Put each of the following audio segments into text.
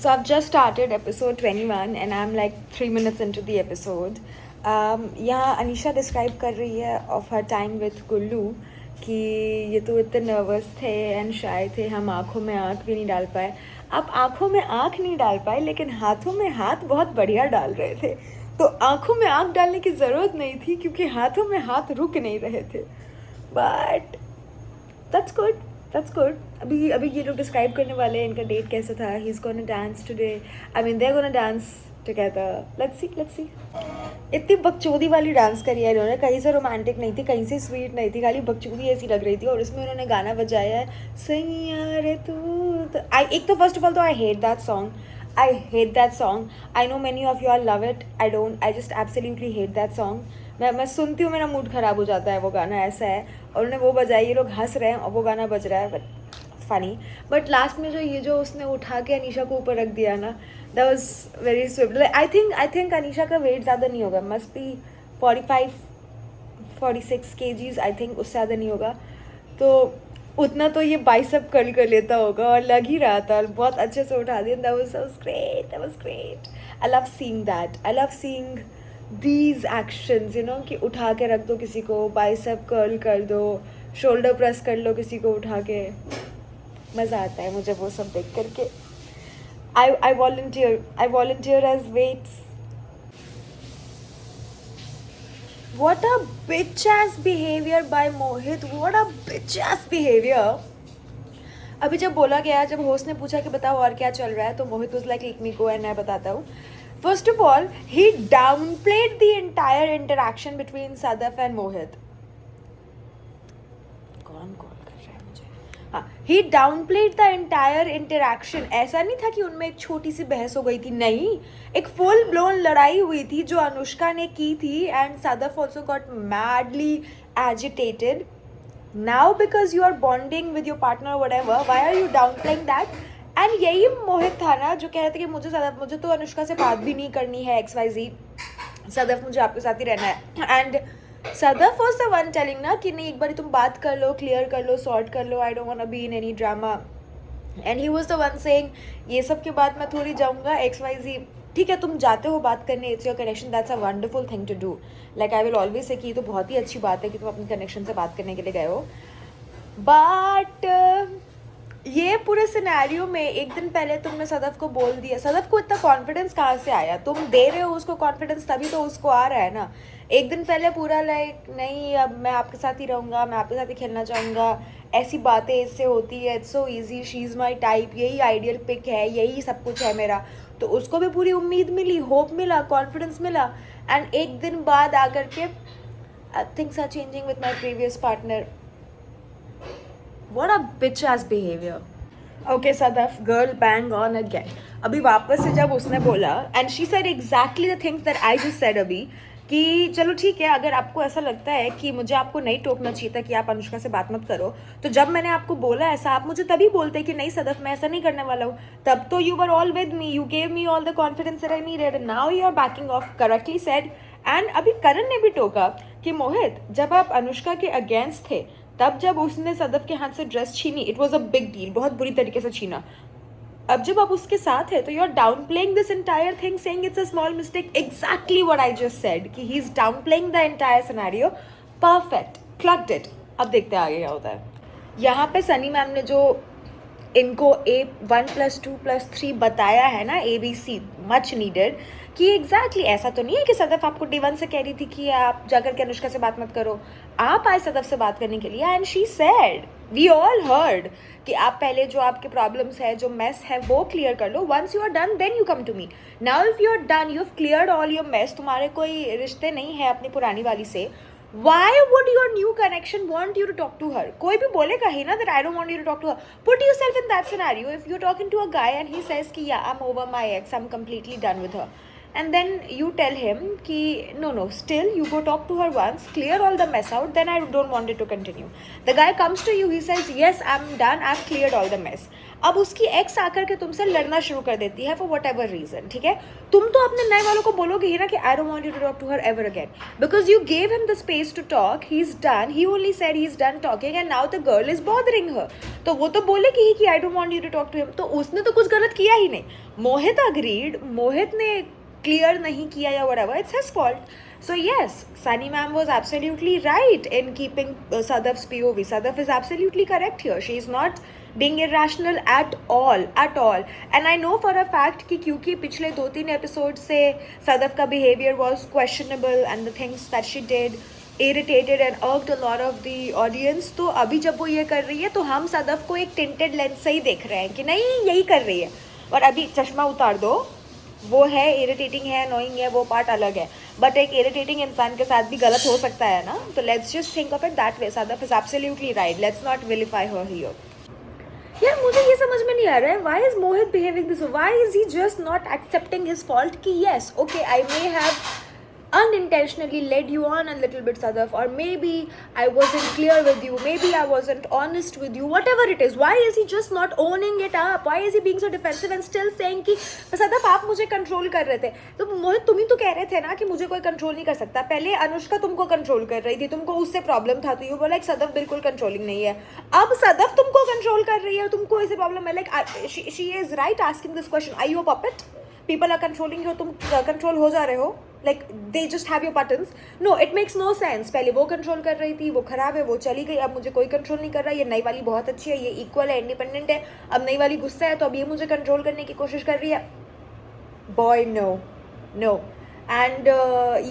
So I've just started episode 21 and I'm like 3 minutes into the episode. यहाँ Anisha describe कर रही है of her time with गुल्लू कि ये तो इतने नर्वस थे एंड शाय थे, हम आँखों में आँख भी नहीं डाल पाए. आप आँखों में आँख नहीं डाल पाए लेकिन हाथों में हाथ बहुत बढ़िया डाल रहे थे. तो आँखों में आँख डालने की ज़रूरत नहीं थी क्योंकि हाथों में हाथ रुक नहीं रहे थे. But that's good, that's good. अभी ये लोग डिस्क्राइब करने वाले हैं इनका डेट कैसा था. He is gonna dance today, I mean they are gonna dance together. Let's see. इतनी बकचोदी वाली डांस करी है इन्होंने, कहीं से रोमांटिक नहीं थी, कहीं से स्वीट नहीं थी, खाली बकचोदी ऐसी लग रही थी. और इसमें उन्होंने गाना बजाया है सैया रे तू. तो एक तो फर्स्ट ऑफ ऑल तो I hate that song. I know many of you are love it. I just absolutely hate that song. मैं सुनती हूँ, मेरा मूड ख़राब हो जाता है. वो गाना ऐसा है और उन्होंने वो बजाई, ये लोग हंस रहे हैं और वो गाना बज रहा है. But funny. बट लास्ट में जो उसने उठा के अनीशा को ऊपर रख दिया ना, that was very Swift. I think Anisha का वेट ज़्यादा नहीं होगा, must be 45-46 kgs. I think उससे ज़्यादा नहीं होगा. तो उतना तो ये बाइसेप कर्ल कर लेता होगा और लग ही रहा था. बहुत अच्छे से उठा दिया. That was great. I love seeing that. I love seeing these actions, you know, कि उठा के रख दो किसी को, बाइसेप कर्ल कर दो, शोल्डर प्रेस कर लो किसी को उठा के. मज़ा आता है मुझे वो सब देख करके. I volunteer as weights. What a bitch ass behavior by Mohit. What a bitch ass behavior. अभी जब बोला गया, जब होस्ट ने पूछा कि बताओ और क्या चल रहा है, तो मोहित was like, let me go and मैं बताता हूँ. First of all, he downplayed the entire interaction between Sadaf and Mohit. कौन कॉल कर रहा है मुझे? हाँ, he downplayed the entire interaction. ऐसा नहीं था कि उनमें एक छोटी सी बहस हो गई थी, नहीं. एक फुल ब्लोन लड़ाई हुई थी जो अनुष्का ने की थी and Sadaf also got madly agitated. Now because you are bonding with your partner whatever, why are you downplaying that? And यही मोहित था ना जो कह रहे थे कि मुझे तो अनुष्का से बात भी नहीं करनी है, XYZ. सदफ मुझे आपके साथ ही रहना है. And Sadaf was the one telling ना कि नहीं, एक बार तुम बात कर लो, क्लियर कर लो, सॉर्ट कर लो, I don't want to be in any drama. And he was the one saying ये सब के बाद मैं थोड़ी जाऊँगा, XYZ. ठीक है, तुम जाते हो बात करने, it's your connection, that's a wonderful thing to do. Like I will always say कि तो बहुत ही अच्छी बात है कि तुम अपने कनेक्शन से बात करने के लिए गए हो. बट ये पूरे सिनेरियो में एक दिन पहले तुमने सदफ को बोल दिया. सदफ को इतना कॉन्फिडेंस कहाँ से आया? तुम दे रहे हो उसको कॉन्फिडेंस, तभी तो उसको आ रहा है ना. एक दिन पहले पूरा लाइक नहीं, अब मैं आपके साथ ही रहूँगा, मैं आपके साथ ही खेलना चाहूँगा, ऐसी बातें इससे होती है, it's so easy, she is my type, यही आइडियल पिक है, यही सब कुछ है मेरा. तो उसको भी पूरी उम्मीद मिली, होप मिला, कॉन्फिडेंस मिला. एंड एक दिन बाद आकर के things are changing with my previous partner. What a bitch ass behavior. Okay, Sadaf, girl, bang on again. अभी वापस से जब उसने बोला and she said exactly the things that I just said अभी, कि चलो ठीक है, अगर आपको ऐसा लगता है कि मुझे आपको नहीं टोकना चाहिए था कि आप अनुष्का से बात मत करो, तो जब मैंने आपको बोला ऐसा, आप मुझे तभी बोलते कि नहीं सदफ मैं ऐसा नहीं करने वाला हूँ. तब तो you were all with me, you gave me all the confidence that I needed, and now you are backing off. Correctly said. And अभी करण ने भी टोका कि मोहित, जब आप अनुष्का के अगेंस्ट थे, तब जब उसने सदफ के हाथ से ड्रेस छीनी, it was a big deal, बहुत बुरी तरीके से छीना. अब जब आप उसके साथ है तो you are down playing this entire thing, saying it's a small mistake. Exactly what I just said कि he is down playing the entire scenario. Perfect, clocked it. अब देखते हैं आगे क्या होता है. यहाँ पे सनी मैम ने जो इनको A1+2+3 बताया है ना, ABC, मच नीडेड, कि एग्जैक्टली ऐसा तो नहीं है कि सदफ आपको D1 से कह रही थी कि आप जाकर के अनुष्का से बात मत करो. आप आए सदफ से बात करने के लिए and she said, we all heard, कि आप पहले जो आपके प्रॉब्लम्स है, जो मेस है, वो क्लियर कर लो. Once you are done then you come to me. Now if you are done, you have cleared all your mess, तुम्हारे कोई रिश्ते नहीं है अपनी पुरानी वाली से, why would your new connection want you to talk to her? कोई भी बोलेगा ही ना that I don't want you to talk to her. Put yourself in that scenario. If you're talking to a guy and he says कि yeah, I'm over my ex, I'm completely done with her, and then you tell him कि no, still you go talk to her once, clear all the mess out, then I don't want it to continue. The guy comes to you, he says yes, I'm done, I've cleared all the mess. अब उसकी x आकर के तुमसे लड़ना शुरू कर देती है फॉर वट एवर रीजन. ठीक है, तुम तो अपने नए वालों को बोलोगे ही ना कि I don't want you to talk to her ever again, because you gave him the space to talk. He is done, he only said he is done talking and now the girl is bothering her. तो वो तो बोलेगी ही कि I don't want you to talk to him. तो उसने तो कुछ गलत किया ही नहीं. मोहित अग्रीड, मोहित ने क्लियर नहीं किया या whatever, it's his fault. So yes, Sunny ma'am was absolutely right in keeping Sadaf's POV. Sadaf is absolutely correct here. She is not being irrational at all, at all. And I know for a fact कि क्योंकि पिछले 2-3 episode से Sadaf का behavior was questionable and the things that she did irritated and irked a lot of the audience. तो अभी जब वो ये कर रही है तो हम सदफ को एक टिंटेड लेंस से ही देख रहे हैं कि नहीं यही कर रही है, और अभी चश्मा उतार दो, वो है इरिटेटिंग है, अनोइंग है, वो पार्ट अलग है, बट एक इरिटेटिंग इंसान के साथ भी गलत हो सकता है ना. तो let's just think of it that way. Sadaf is absolutely right. Let's not vilify her here. यार मुझे ये समझ में नहीं आ रहा है, why is Mohit behaving this, why is he just not accepting his fault कि yes okay I may have unintentionally led you on a little bit, Sadaf, or maybe I wasn't clear with you, maybe I wasn't honest with you, whatever it is. Why is he just not owning it up? Why is he being so defensive and still saying कि Sadaf आप मुझे control कर रहे थे. तो मोहित तुम ही तो कह रहे थे ना कि मुझे कोई कंट्रोल नहीं कर सकता. पहले अनुष्का तुमको कंट्रोल कर रही थी, तुमको उससे प्रॉब्लम था, तो यू बोला लाइक सदफ बिल्कुल कंट्रोलिंग नहीं है. अब सदफ तुमको कंट्रोल कर रही है, तुमको ऐसे प्रॉब्लम है. Like she is right asking this question, are you a puppet? People are controlling you, तुम कंट्रोल हो जा रहे हो. Like they just have your buttons. No, it makes no sense. पहले वो कंट्रोल कर रही थी, वो खराब है, वो चली गई, अब मुझे कोई कंट्रोल नहीं कर रहा. ये नई वाली बहुत अच्छी है, ये इक्वल है, इंडिपेंडेंट है. अब नई वाली गुस्सा है, तो अब ये मुझे कंट्रोल करने की कोशिश कर रही है. Boy no, no. And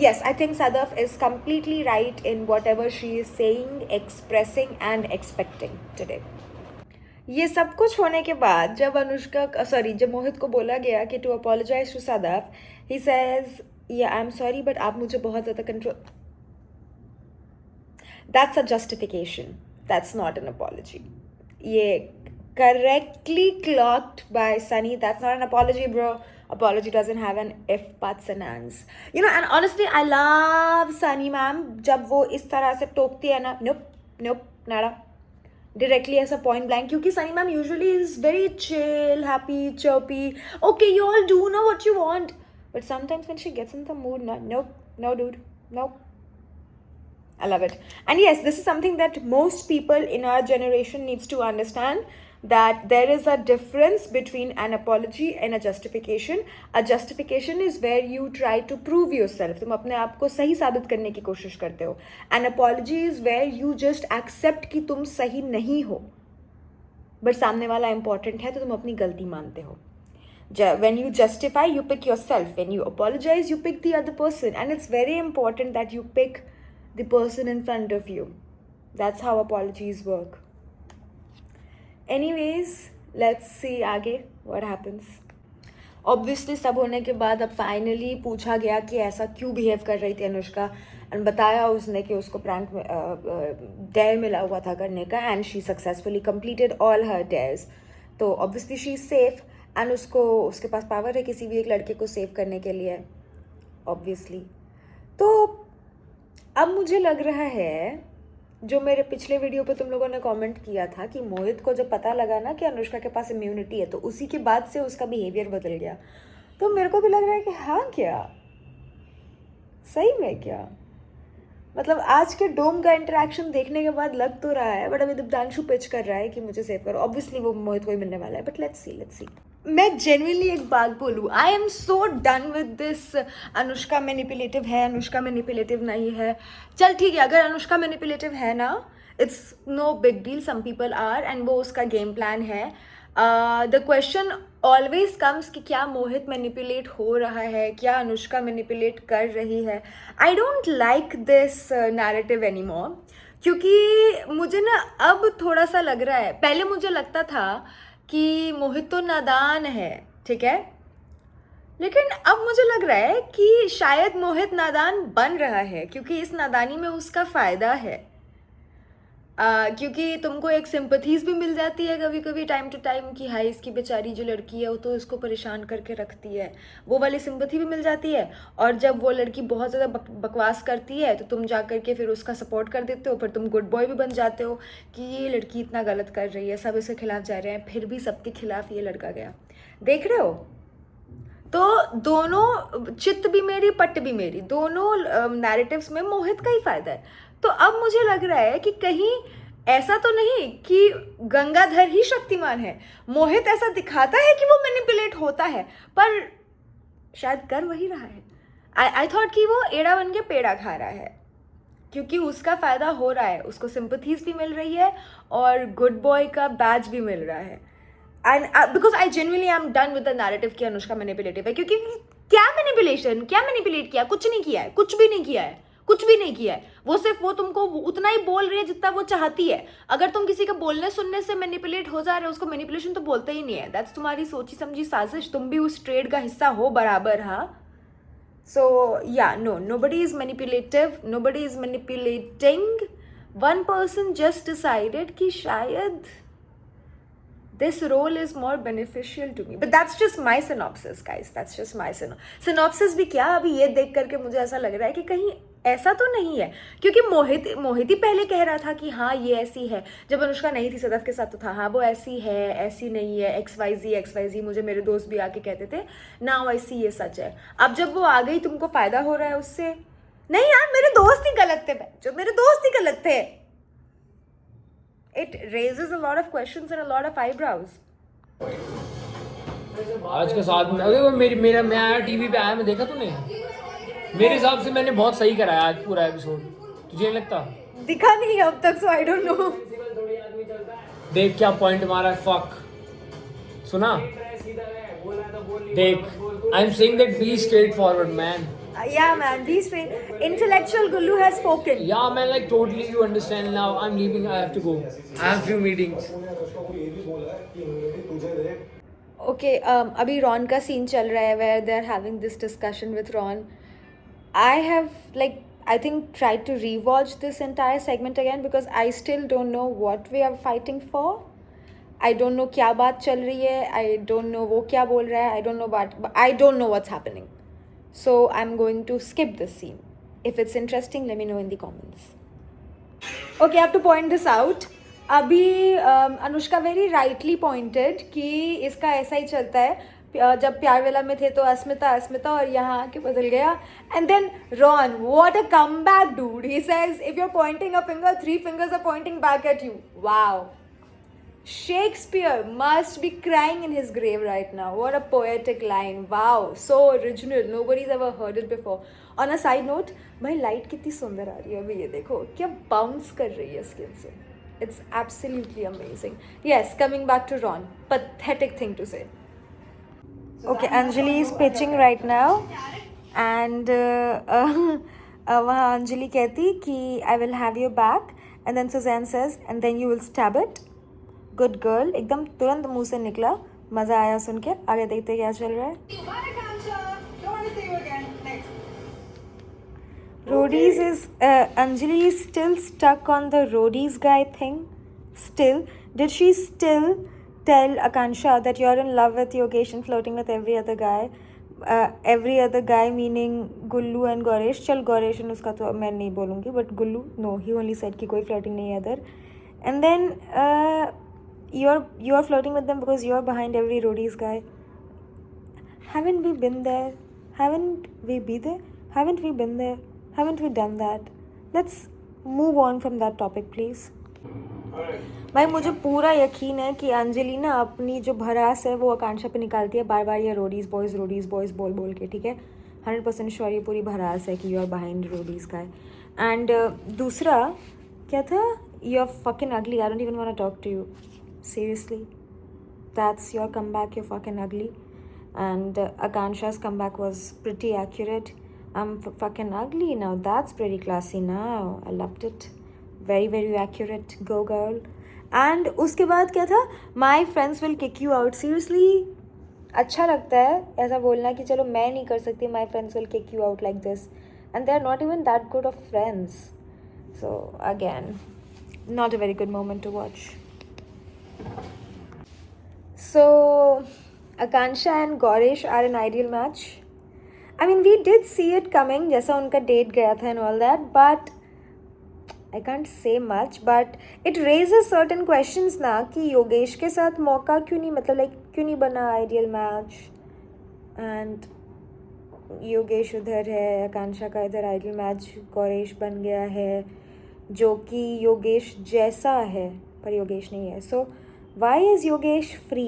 yes, I think Sadaf is completely right in whatever she is saying, expressing and expecting today. ये सब कुछ होने के बाद जब जब मोहित को बोला गया कि to apologise to Sadaf, he says yeah I am sorry but आप मुझे बहुत ज़्यादा control. That's a justification, that's not an apology. ये correctly clocked by Sunny. That's not an apology bro. Apology doesn't have an if, buts and ands. You know, and honestly, I love Sunny ma'am. जब वो इस तरह से टोकती है ना, nope, nada. Directly as a point blank, क्योंकि Sunny ma'am usually is very chill, happy, chirpy. Okay, you all do know what you want. But sometimes when she gets in the mood, no dude, nope. I love it. And yes, this is something that most people in our generation needs to understand, that there is a difference between an apology and a justification. A justification is where you try to prove yourself. तुम अपने आप को सही साबित करने की कोशिश करते हो. An apology is where you just accept कि तुम सही नहीं हो, but सामने वाला important है तो तुम अपनी गलती मानते हो. When you justify, you pick yourself. When you apologize, you pick the other person. And it's very important that you pick the person in front of you. That's how apologies work. Anyways, let's see आगे what happens. Obviously सब होने के बाद अब finally पूछा गया कि ऐसा क्यों बिहेव कर रही थी अनुष्का, एंड बताया उसने कि उसको प्रैंक डेयर मिला हुआ था करने का, and she successfully completed all her dares. तो obviously she is safe, and उसके पास पावर है किसी भी एक लड़के को सेव करने के लिए, ऑब्वियसली. तो अब मुझे लग रहा है, जो मेरे पिछले वीडियो पे तुम लोगों ने कमेंट किया था कि मोहित को जब पता लगा ना कि अनुष्का के पास इम्यूनिटी है, तो उसी के बाद से उसका बिहेवियर बदल गया. तो मेरे को भी लग रहा है कि हाँ, क्या सही में क्या, मतलब आज के डोम का इंटरेक्शन देखने के बाद लग तो रहा है, बट अभी दिव्यांशु पिच कर रहा है कि मुझे सेव करो. ऑब्वियसली वो मोहित को ही मिलने वाला है, बट लेट्स सी. मैं जेन्युइनली एक बात बोलूँ, I am so done with this Anushka manipulative है, अनुष्का मैनिपुलेटिव नहीं है. चल ठीक है, अगर अनुष्का मैनिपुलेटिव है ना, it's no big deal, some people are, and वो उसका गेम प्लान है. द क्वेश्चन ऑलवेज कम्स कि क्या मोहित मैनिपुलेट हो रहा है, क्या अनुष्का मैनिपुलेट कर रही है. I don't like this narrative any more, क्योंकि मुझे ना अब थोड़ा सा लग रहा है, पहले मुझे लगता था कि मोहित तो नादान है, ठीक है, लेकिन अब मुझे लग रहा है कि शायद मोहित नादान बन रहा है, क्योंकि इस नादानी में उसका फ़ायदा है. क्योंकि तुमको एक सिंपथीज भी मिल जाती है कभी कभी टाइम टू टाइम कि हाय इसकी बेचारी जो लड़की है वो तो इसको परेशान करके रखती है, वो वाली सिंपथी भी मिल जाती है. और जब वो लड़की बहुत ज़्यादा बकवास करती है तो तुम जा करके फिर उसका सपोर्ट कर देते हो, फिर तुम गुड बॉय भी बन जाते हो कि ये लड़की इतना गलत कर रही है, सब इसके खिलाफ जा रहे हैं, फिर भी सबके खिलाफ ये लड़का गया. देख रहे हो, तो दोनों चित्त भी मेरी पट भी मेरी, दोनों नैरेटिव्स में मोहित का ही फ़ायदा है. तो अब मुझे लग रहा है कि कहीं ऐसा तो नहीं कि गंगाधर ही शक्तिमान है, मोहित ऐसा दिखाता है कि वो मैनिपुलेट होता है, पर शायद कर वही रहा है. आई थॉट कि वो एड़ा बन के पेड़ा खा रहा है, क्योंकि उसका फ़ायदा हो रहा है, उसको सिंपथीज भी मिल रही है और गुड बॉय का बैच भी मिल रहा है. And because I genuinely I am done with the narrative कि अनुष्का मैनिपुलेटिव है, क्योंकि क्या मैनिपुलेशन, क्या मैनिपुलेट किया, कुछ नहीं किया है, कुछ भी नहीं किया है, कुछ भी नहीं किया है. वो सिर्फ वो तुमको उतना ही बोल रही है जितना वो चाहती है. अगर तुम किसी का बोलने सुनने से मैनिपुलेट हो जा रहे हो, उसको मैनिपुलेशन तो बोलते ही नहीं है. दैट्स तुम्हारी सोची समझी साजिश, तुम भी उस ट्रेड का हिस्सा हो बराबर. हाँ, so yeah, no, nobody is manipulative, nobody is manipulating. One person just decided कि शायद this role is more beneficial to me, but that's just my synopsis, guys. That's just my synopsis. भी क्या, अभी ये देख करके मुझे ऐसा लग रहा है कि कहीं ऐसा तो नहीं है, क्योंकि मोहित ही पहले कह रहा था कि हाँ ये ऐसी है. जब अनुष्का नहीं थी सदफ के साथ तो था हाँ वो ऐसी है, ऐसी नहीं है, XYZ. मुझे मेरे दोस्त भी आके कहते थे नाउ आई सी ये सच है. अब जब वो आ गई तुमको फायदा हो रहा है उससे. नहीं यार, मेरे दोस्त ही गलत थे, जो मेरे दोस्त ही गलत थे. It raises a lot of questions and a lot of eyebrows. आज के साथ में अरे वो मेरा मैं आया टीवी पे आया, मैं देखा तूने. मेरे हिसाब से मैंने बहुत सही कराया आज पूरा एपिसोड, तुझे नहीं लगता? दिखा नहीं अब तक, so I don't know. देख क्या पॉइंट मारा. फक सुना, देख I am saying that be straight forward man. Yeah, man, be straight. Intellectual Gullu has spoken. Yeah man, like totally you understand now. I'm leaving, I have to go, I have few meetings. Okay, अभी Ron का scene चल रहा है where they are having this discussion with Ron. I have I think tried to rewatch this entire segment again because I still don't know what we are fighting for. I don't know क्या बात चल रही है. I don't know वो क्या बोल रहा है. I don't know what's happening. So I'm going to skip this scene. If it's interesting, let me know in the comments. Okay, I have to point this out. अभी Anushka very rightly pointed कि इसका ऐसा ही चलता है. जब प्यारवेला में थे तो अस्मिता और यहाँ आके बदल गया. And then Ron, what a comeback dude. He says if you are pointing a finger, 3 fingers are pointing back at you. Wow. Shakespeare must be crying in his grave right now. What a poetic line. Wow, so original. Nobody's ever heard it before. On a side note, भाई light कितनी सुंदर आ रही है अभी. ये देखो क्या bounce कर रही है स्किन से. It's absolutely amazing. Yes, coming back to Ron. Pathetic thing to say. Okay, Anjali is pitching right now. And वहाँ अंजलि कहती कि I will have you back. And then Suzanne says, and then you will stab it. Good girl, एकदम तुरंत मुंह से निकला. मज़ा आया सुन के. आगे देखते क्या चल रहा है. Roadies is Anjali is still stuck on the Roadies guy thing. Still, did she still tell Akansha that you're in love with Yogesh and flirting with every other guy? Every other guy meaning Gullu and Goresh. चल Goresh and उसका तो मैं नहीं बोलूँगी, but Gullu, no, he only said कि कोई flirting नहीं है इधर. And then you're flirting with them because you're behind every Roadies guy. Haven't we been there? Haven't we been there? Haven't we been there? Haven't we done that? Let's move on from that topic, please. भाई मुझे पूरा यकीन है कि अंजलि ना अपनी जो भड़ास है वो आकांक्षा पे निकालती है बार बार. ये रोडीज बॉयज़ बोल के, ठीक है. 100% श्योर ये पूरी भड़ास है कि यू आर बिहाइंड रोडीज का. एंड दूसरा क्या था, you are fucking ugly. I don't even want to talk to you. Seriously, that's your comeback. You're fucking ugly. And Akansha's comeback was pretty accurate. I'm fucking ugly. Now that's pretty classy. Now I loved it. Very very accurate. Go girl. And उसके बाद क्या था, my friends will kick you out. Seriously, अच्छा लगता है ऐसा बोलना कि चलो मैं नहीं कर सकती, my friends will kick you out like this. And they're not even that good of friends. So again, not a very good moment to watch. So, Akansha and Goresh are an ideal match. I mean, we did see it coming, जैसा उनका date गया था and all that, but I can't say much. But it raises certain questions ना कि योगेश के साथ मौका क्यों नहीं, मतलब क्यों नहीं बना ideal match. And योगेश उधर है, आकांक्षा का इधर ideal match, गोरेश बन गया है. जो कि योगेश जैसा है पर योगेश नहीं है. So why is Yogesh free?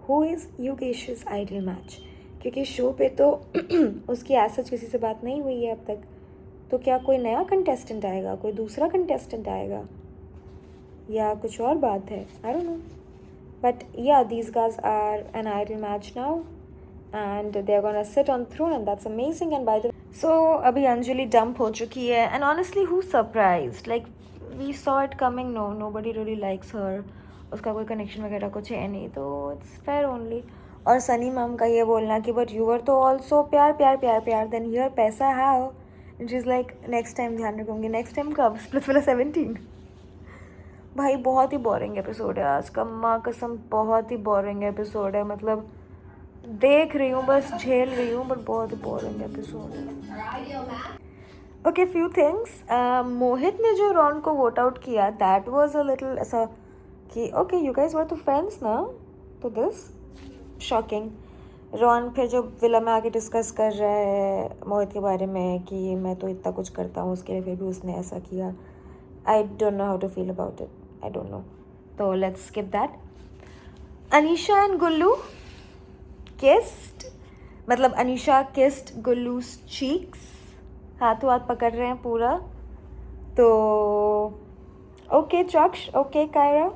Who is Yogesh ideal match? क्योंकि शो पे तो उसकी ऐसा किसी से बात नहीं हुई है अब तक. तो क्या कोई नया कंटेस्टेंट आएगा, कोई दूसरा कंटेस्टेंट आएगा, या कुछ और बात है? I don't know. But yeah these guys are an ideal match now and they are gonna sit on throne and that's amazing. And by the so अभी अंजलि डंप हो चुकी है and honestly who surprised? Like we saw it coming. Nobody really likes her. उसका कोई connection वगैरह कुछ है नहीं, तो इट्स फेयर ओनली. और सनी मैम का ये बोलना कि बट यूवर तो ऑल्सो प्यार प्यार प्यार प्यार देन हियर पैसा how. And she is like next time ध्यान रखूँगी. नेक्स्ट टाइम कब? स्प्लिट्स वाला 17. भाई बहुत ही बोरिंग एपिसोड है आज का. माँ कसम बहुत ही बोरिंग एपिसोड है. मतलब देख रही हूँ बस झेल रही हूँ बट बहुत ही बोरिंग एपिसोड है. Okay few things. मोहित ने जो रॉन को वोट आउट किया दैट वाज अ लिटिल ऐसा कि ओके यू गाइस वर तो फ्रेंड्स ना, तो दिस शॉकिंग. रॉन फिर जो विला में आके डिस्कस कर रहा है मोहित के बारे में कि मैं तो इतना कुछ करता हूँ उसके लिए, फिर भी उसने ऐसा किया. I don't know how to feel about it. I don't know. तो let's skip that. Anisha and Gullu kissed. मतलब अनीशा किस्ड गुल्लू's cheeks. हाथों हाथ पकड़ रहे हैं पूरा. तो ओके चक्ष, ओके कायरा.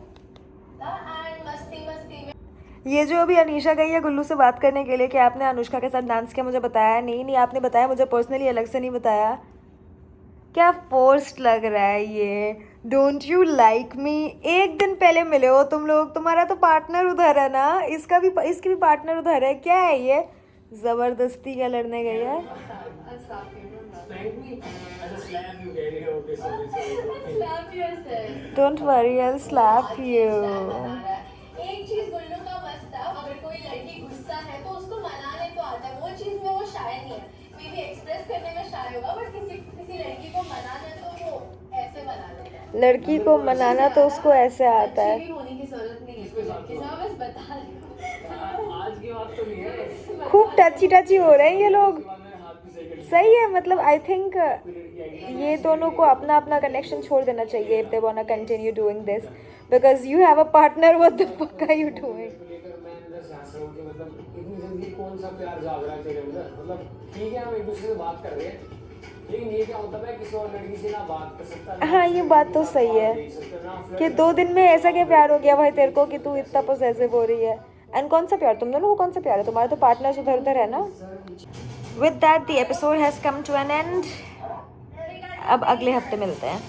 ये जो अभी अनीशा गई है गुल्लू से बात करने के लिए कि आपने अनुष्का के साथ डांस किया, मुझे बताया नहीं आपने बताया मुझे पर्सनली अलग से नहीं बताया. क्या फोर्स्ड लग रहा है ये. Don't you like me? एक दिन पहले मिले हो तुम लोग, तुम्हारा तो पार्टनर उधर है ना, इसकी भी पार्टनर उधर है. क्या है ये जबरदस्ती क्या लड़ने गई है? Don't worry I will slap you. एक चीज गुल्लू का मस्त था, अगर कोई लड़की गुस्सा है तो उसको मनाने तो आता है. वो चीज में वो शाय नहीं है. मे बी एक्सप्रेस करने में शाय होगा बट किसी लड़की को मनाना तो वो ऐसे मना लेता है. लड़की को मनाना तो उसको ऐसे आता है. अच्छी भी होने की जरूरत नहीं है. बस बता रही हूँ. आज की बात तो नहीं है. खूब टची हो रहे हैं ये लोग. सही है. मतलब आई थिंक ये दोनों को अपना अपना कनेक्शन छोड़ देना चाहिए if they want to continue doing this, because you have a partner. What the fuck are you doing? मतलब इतनी जल्दी कौन सा प्यार जाग रहा है तेरे अंदर? मतलब ठीक है हम एक दूसरे से बात कर रहे हैं, लेकिन ये क्या होता है किसी और लड़की से ना बात कर सकता. हाँ ये बात तो सही है कि 2 दिन में ऐसा क्या प्यार हो गया भाई तेरे को कि तू इतना पोसेसिव हो रही है. एंड कौन सा प्यार? तुम दोनों को कौन सा प्यार है? तुम्हारा तो पार्टनर्स उधर उधर है ना. With that the episode has come to an end. अब अगले हफ्ते मिलते हैं.